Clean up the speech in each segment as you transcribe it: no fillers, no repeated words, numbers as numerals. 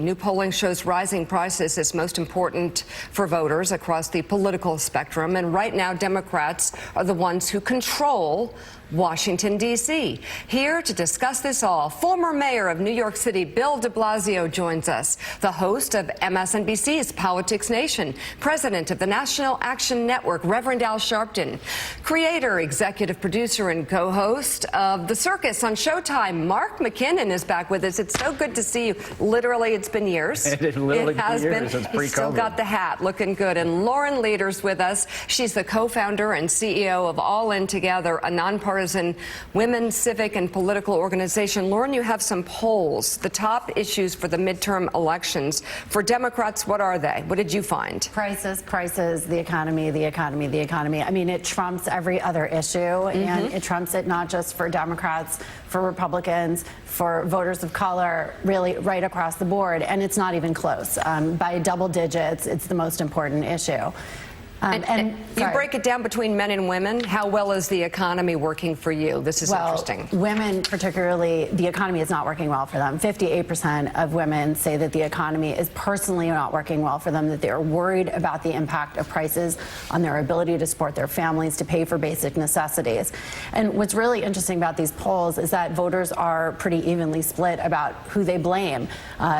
New polling shows rising prices is most important for voters across the political spectrum. And right now, Democrats are the ones who control Washington, D.C. Here to discuss this all, former mayor of New York City, Bill de Blasio, joins us. The host of MSNBC's Politics Nation, president of the National Action Network, Reverend Al Sharpton, creator, executive producer, and co-host of The Circus on Showtime, Mark McKinnon, is back with us. It's so good to see you. Literally, it's been years. It literally has been. Since pre-COVID. He's still got the hat, looking good. And Lauren Leader's with us. She's the co-founder and CEO of All In Together, a nonpartisan women's civic and political organization. Lauren, you have some polls. The top issues for the midterm elections for Democrats, what are they? What did you find? Prices, the economy, the economy, the economy. I mean, it trumps every other issue, and it trumps it not just for Democrats, for Republicans, for voters of color, really right across the board, and it's not even close. By double digits, it's the most important issue. And you break it down between men and women. How well is the economy working for you? This is interesting. Women, particularly, the economy is not working well for them. 58% of women say that the economy is personally not working well for them, that they're worried about the impact of prices on their ability to support their families, to pay for basic necessities. And what's really interesting about these polls is that voters are pretty evenly split about who they blame.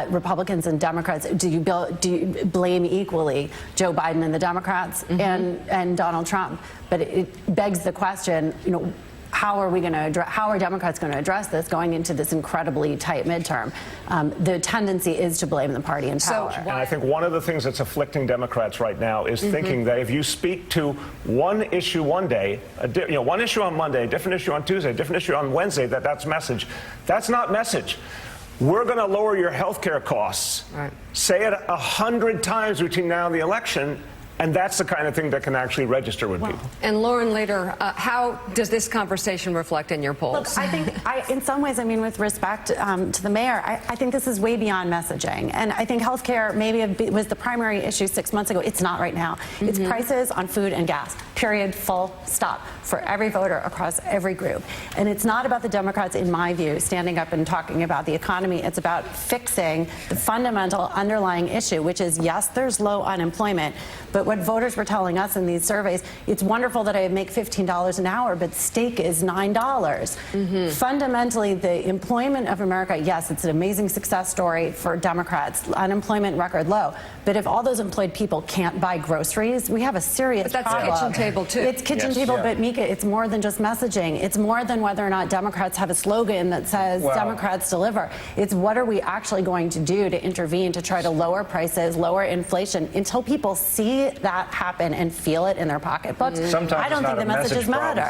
Republicans and Democrats, do you blame equally Joe Biden and the Democrats? And Donald Trump, but it begs the question, you know, how are Democrats going to address this going into this incredibly tight midterm? The tendency is to blame the party in power. And I think one of the things that's afflicting Democrats right now is thinking that if you speak to one issue one day, one issue on Monday, a different issue on Tuesday, a different issue on Wednesday, that's message. That's not message. We're going to lower your health care costs. Right. Say it 100 times between now and the election. And that's the kind of thing that can actually register with people. And Lauren Leader, how does this conversation reflect in your polls? Look, I think, in some ways, I mean, with respect to the mayor, I think this is way beyond messaging. And I think health care maybe was the primary issue 6 months ago. It's not right now. It's prices on food and gas, period, full stop, for every voter across every group. And it's not about the Democrats, in my view, standing up and talking about the economy. It's about fixing the fundamental underlying issue, which is, yes, there's low unemployment, but what voters were telling us in these surveys, it's wonderful that I make $15 an hour, but steak is $9. Fundamentally, the employment of America, yes, it's an amazing success story for Democrats. Unemployment record low. But if all those employed people can't buy groceries, we have a serious problem. But that's kitchen table, too. It's kitchen table, but Mika, it's more than just messaging. It's more than whether or not Democrats have a slogan that says Democrats deliver. It's what are we actually going to do to intervene to try to lower prices, lower inflation, until people see that happen and feel it in their pocketbooks. Sometimes I don't think the messages matter.